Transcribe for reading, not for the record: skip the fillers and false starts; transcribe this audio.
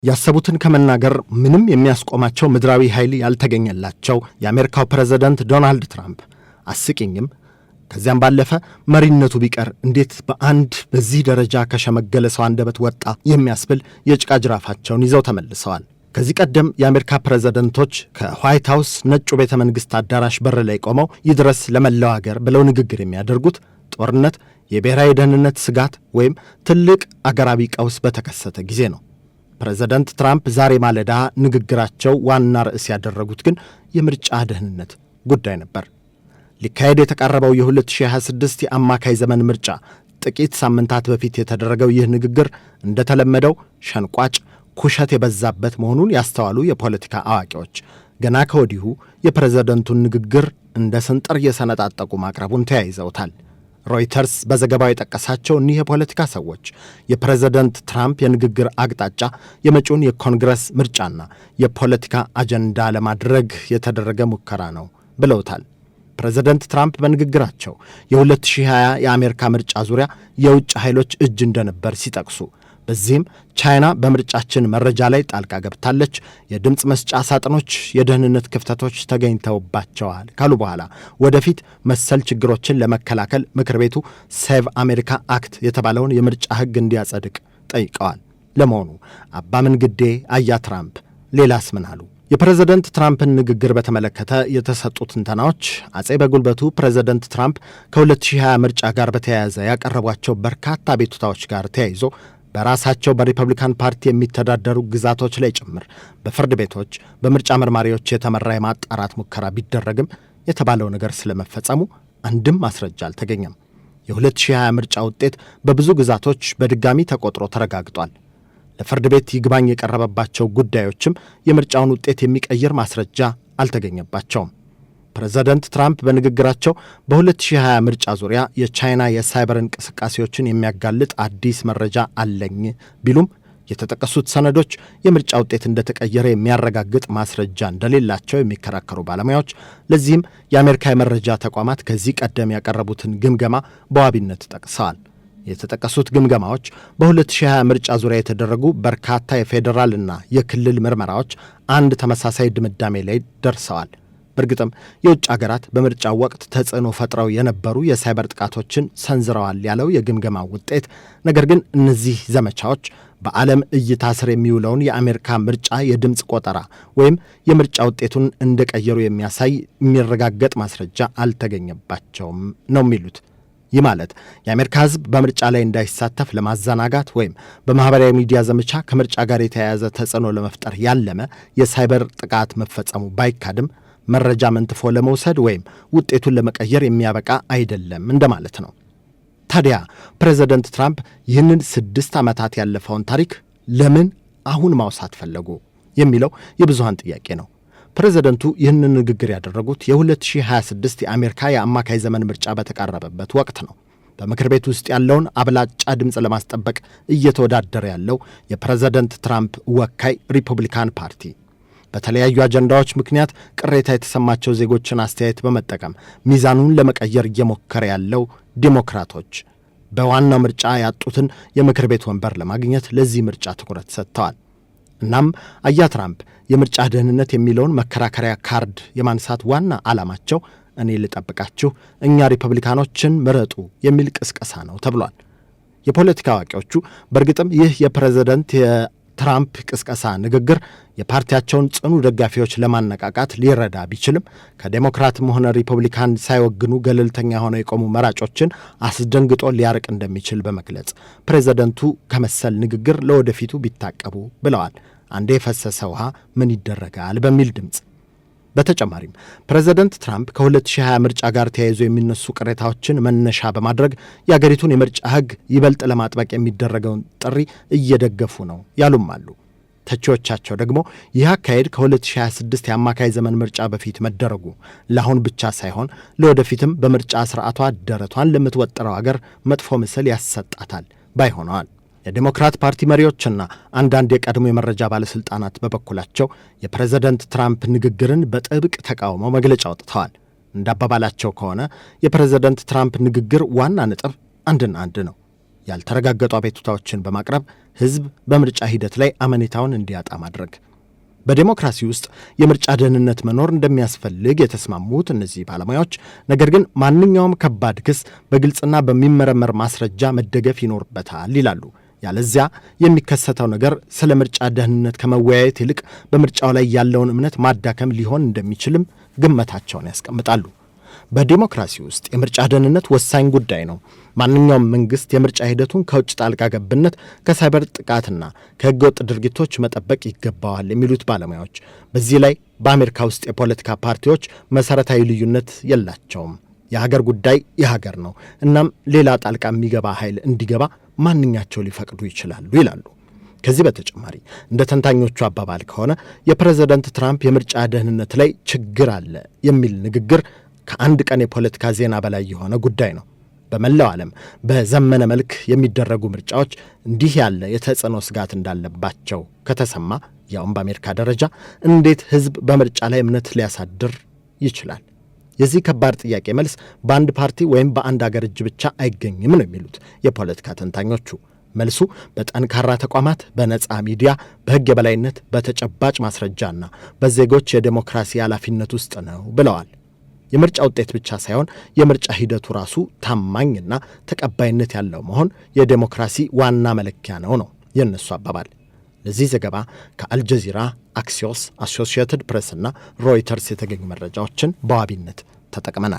ያሰቡትን ከመናገር ምንም የሚያስቆማቸው ምድራዊ ኃይል ያልተገኘላቸው የአሜሪካው ፕሬዝዳንት ዶናልድ ትራምፕ አስቂኝም ከዚያም ባለፈ መሪነቱ ቢቀር እንዴት በአንድ በዚህ ደረጃ ከሸመገለ ሰው አንደበት ወጣ የሚያስብል የጭቃ ጅራፋቸውን ይዘው ተመልሰዋል። ከዚህ ቀደም የአሜሪካ ፕሬዝዳንቶች ከዋይት ሃውስ ነጩ ቤተ መንግሥት አዳራሽ በር ላይ ቆመው ይድረስ ለመላው ሀገር ብለው ንግግር የሚያደርጉት ጦርነት፣ የብሔራዊ ደህንነት ስጋት ወይም ትልቅ አገራዊ ቀውስ በተከሰተ ጊዜ ነው። ፕሬዝዳንት ትራምፕ ዛሬ ማለዳ ንግግራቸው ዋና ርዕስ ያደረጉት ግን የምርጫ ደህንነት ጉዳይ ነበር። ሊካሄድ የተቃረበው የ2026 የአማካይ ዘመን ምርጫ ጥቂት ሳምንታት በፊት የተደረገው ይህ ንግግር እንደተለመደው ሸንቋጭ፣ ኩሸት የበዛበት መሆኑን ያስተዋሉ የፖለቲካ አዋቂዎች ገና ከወዲሁ የፕሬዝዳንቱን ንግግር እንደ ስንጥር እየሰነጣጠቁ ማቅረቡን ተያይዘውታል። ሮይተርስ በዘገባው የጠቀሳቸው እኒህ የፖለቲካ ሰዎች የፕሬዝዳንት ትራምፕ የንግግር አቅጣጫ የመጪውን የኮንግረስ ምርጫና የፖለቲካ አጀንዳ ለማድረግ የተደረገ ሙከራ ነው ብለውታል። ፕሬዝዳንት ትራምፕ በንግግራቸው የ2020 የአሜሪካ ምርጫ ዙሪያ የውጭ ኃይሎች እጅ እንደነበር ሲጠቅሱ በዚህም ቻይና በምርጫችን መረጃ ላይ ጣልቃ ገብታለች፣ የድምፅ መስጫ ሳጥኖች የደህንነት ክፍተቶች ተገኝተውባቸዋል ካሉ በኋላ ወደፊት መሰል ችግሮችን ለመከላከል ምክር ቤቱ ሴቭ አሜሪካ አክት የተባለውን የምርጫ ሕግ እንዲያጸድቅ ጠይቀዋል። ለመሆኑ አባ ምን ግዴ አያ ትራምፕ ሌላስ ምን አሉ? የፕሬዝዳንት ትራምፕን ንግግር በተመለከተ የተሰጡ ትንተናዎች አጼ በጉልበቱ ፕሬዝዳንት ትራምፕ ከ2020 ምርጫ ጋር በተያያዘ ያቀረቧቸው በርካታ ቤቱታዎች ጋር ተያይዞ በራሳቸው በሪፐብሊካን ፓርቲ የሚተዳደሩ ግዛቶች ላይ ጭምር በፍርድ ቤቶች በምርጫ መርማሪዎች የተመራ የማጣራት ሙከራ ቢደረግም የተባለው ነገር ስለመፈጸሙ አንድም ማስረጃ አልተገኘም። የ2020 ምርጫ ውጤት በብዙ ግዛቶች በድጋሚ ተቆጥሮ ተረጋግጧል። ለፍርድ ቤት ይግባኝ የቀረበባቸው ጉዳዮችም የምርጫውን ውጤት የሚቀይር ማስረጃ አልተገኘባቸውም። ፕሬዝዳንት ትራምፕ በንግግራቸው በ2020 ምርጫ ዙሪያ የቻይና የሳይበር እንቅስቃሴዎችን የሚያጋልጥ አዲስ መረጃ አለኝ ቢሉም የተጠቀሱት ሰነዶች የምርጫ ውጤት እንደተቀየረ የሚያረጋግጥ ማስረጃ እንደሌላቸው የሚከራከሩ ባለሙያዎች ለዚህም የአሜሪካ የመረጃ ተቋማት ከዚህ ቀደም ያቀረቡትን ግምገማ በዋቢነት ጠቅሰዋል። የተጠቀሱት ግምገማዎች በ2020 ምርጫ ዙሪያ የተደረጉ በርካታ የፌዴራልና የክልል ምርመራዎች አንድ ተመሳሳይ ድምዳሜ ላይ ደርሰዋል። በእርግጥም የውጭ አገራት በምርጫው ወቅት ተጽዕኖ ፈጥረው የነበሩ የሳይበር ጥቃቶችን ሰንዝረዋል ያለው የግምገማ ውጤት፣ ነገር ግን እነዚህ ዘመቻዎች በዓለም እይታ ስር የሚውለውን የአሜሪካ ምርጫ የድምፅ ቆጠራ ወይም የምርጫ ውጤቱን እንደቀየሩ የሚያሳይ የሚረጋገጥ ማስረጃ አልተገኘባቸውም ነው የሚሉት። ይህ ማለት የአሜሪካ ሕዝብ በምርጫ ላይ እንዳይሳተፍ ለማዘናጋት ወይም በማኅበራዊ ሚዲያ ዘመቻ ከምርጫ ጋር የተያያዘ ተጽዕኖ ለመፍጠር ያለመ የሳይበር ጥቃት መፈጸሙ ባይካድም መረጃ መንትፎ ለመውሰድ ወይም ውጤቱን ለመቀየር የሚያበቃ አይደለም እንደማለት ነው። ታዲያ ፕሬዝዳንት ትራምፕ ይህንን 6 ዓመታት ያለፈውን ታሪክ ለምን አሁን ማውሳት ፈለጉ የሚለው የብዙሃን ጥያቄ ነው። ፕሬዝዳንቱ ይህንን ንግግር ያደረጉት የ2026 የአሜሪካ የአማካይ ዘመን ምርጫ በተቃረበበት ወቅት ነው። በምክር ቤት ውስጥ ያለውን አብላጫ ድምፅ ለማስጠበቅ እየተወዳደረ ያለው የፕሬዝዳንት ትራምፕ ወካይ ሪፐብሊካን ፓርቲ በተለያዩ አጀንዳዎች ምክንያት ቅሬታ የተሰማቸው ዜጎችን አስተያየት በመጠቀም ሚዛኑን ለመቀየር እየሞከረ ያለው ዲሞክራቶች በዋናው ምርጫ ያጡትን የምክር ቤት ወንበር ለማግኘት ለዚህ ምርጫ ትኩረት ሰጥተዋል። እናም አያ ትራምፕ የምርጫ ደህንነት የሚለውን መከራከሪያ ካርድ የማንሳት ዋና ዓላማቸው እኔ ልጠብቃችሁ፣ እኛ ሪፐብሊካኖችን ምረጡ የሚል ቅስቀሳ ነው ተብሏል። የፖለቲካ አዋቂዎቹ በእርግጥም ይህ የፕሬዝዳንት ትራምፕ ቅስቀሳ ንግግር የፓርቲያቸውን ጽኑ ደጋፊዎች ለማነቃቃት ሊረዳ ቢችልም ከዴሞክራትም ሆነ ሪፐብሊካን ሳይወግኑ ገለልተኛ ሆነው የቆሙ መራጮችን አስደንግጦ ሊያርቅ እንደሚችል በመግለጽ ፕሬዝዳንቱ ከመሰል ንግግር ለወደፊቱ ቢታቀቡ ብለዋል። አንዴ የፈሰሰ ውሃ ምን ይደረጋል በሚል ድምፅ። በተጨማሪም ፕሬዝዳንት ትራምፕ ከ2020 ምርጫ ጋር ተያይዞ የሚነሱ ቅሬታዎችን መነሻ በማድረግ የአገሪቱን የምርጫ ሕግ ይበልጥ ለማጥበቅ የሚደረገውን ጥሪ እየደገፉ ነው ያሉም አሉ። ተቺዎቻቸው ደግሞ ይህ አካሄድ ከ2026 የአማካይ ዘመን ምርጫ በፊት መደረጉ ለአሁን ብቻ ሳይሆን ለወደፊትም በምርጫ ስርዓቷ ደረቷን ለምትወጥረው አገር መጥፎ ምስል ያሰጣታል ባይ ሆነዋል። የዴሞክራት ፓርቲ መሪዎችና አንዳንድ የቀድሞ የመረጃ ባለሥልጣናት በበኩላቸው የፕሬዝዳንት ትራምፕ ንግግርን በጥብቅ ተቃውመው መግለጫ አውጥተዋል። እንዳባባላቸው ከሆነ የፕሬዝዳንት ትራምፕ ንግግር ዋና ነጥብ አንድና አንድ ነው። ያልተረጋገጡ አቤቱታዎችን በማቅረብ ሕዝብ በምርጫ ሂደት ላይ አመኔታውን እንዲያጣ ማድረግ። በዴሞክራሲ ውስጥ የምርጫ ደህንነት መኖር እንደሚያስፈልግ የተስማሙት እነዚህ ባለሙያዎች፣ ነገር ግን ማንኛውም ከባድ ክስ በግልጽና በሚመረመር ማስረጃ መደገፍ ይኖርበታል ይላሉ። ያለዚያ የሚከሰተው ነገር ስለ ምርጫ ደህንነት ከመወያየት ይልቅ በምርጫው ላይ ያለውን እምነት ማዳከም ሊሆን እንደሚችልም ግምታቸውን ያስቀምጣሉ። በዲሞክራሲ ውስጥ የምርጫ ደህንነት ወሳኝ ጉዳይ ነው። ማንኛውም መንግስት የምርጫ ሂደቱን ከውጭ ጣልቃ ገብነት፣ ከሳይበር ጥቃትና ከህገወጥ ድርጊቶች መጠበቅ ይገባዋል የሚሉት ባለሙያዎች፣ በዚህ ላይ በአሜሪካ ውስጥ የፖለቲካ ፓርቲዎች መሰረታዊ ልዩነት የላቸውም። የሀገር ጉዳይ የሀገር ነው። እናም ሌላ ጣልቃ የሚገባ ኃይል እንዲገባ ማንኛቸው ሊፈቅዱ ይችላሉ ይላሉ። ከዚህ በተጨማሪ እንደ ተንታኞቹ አባባል ከሆነ የፕሬዝዳንት ትራምፕ የምርጫ ደህንነት ላይ ችግር አለ የሚል ንግግር ከአንድ ቀን የፖለቲካ ዜና በላይ የሆነ ጉዳይ ነው። በመላው ዓለም በዘመነ መልክ የሚደረጉ ምርጫዎች እንዲህ ያለ የተጽዕኖ ስጋት እንዳለባቸው ከተሰማ፣ ያውም በአሜሪካ ደረጃ እንዴት ሕዝብ በምርጫ ላይ እምነት ሊያሳድር ይችላል? የዚህ ከባድ ጥያቄ መልስ በአንድ ፓርቲ ወይም በአንድ አገር እጅ ብቻ አይገኝም ነው የሚሉት የፖለቲካ ተንታኞቹ። መልሱ በጠንካራ ተቋማት፣ በነጻ ሚዲያ፣ በሕግ የበላይነት፣ በተጨባጭ ማስረጃና በዜጎች የዴሞክራሲ ኃላፊነት ውስጥ ነው ብለዋል። የምርጫ ውጤት ብቻ ሳይሆን የምርጫ ሂደቱ ራሱ ታማኝና ተቀባይነት ያለው መሆን የዴሞክራሲ ዋና መለኪያ ነው የእነሱ አባባል። ለዚህ ዘገባ ከአልጀዚራ፣ አክሲዮስ፣ አሶሺየትድ ፕሬስ እና ሮይተርስ የተገኙ መረጃዎችን በዋቢነት ተጠቅመናል።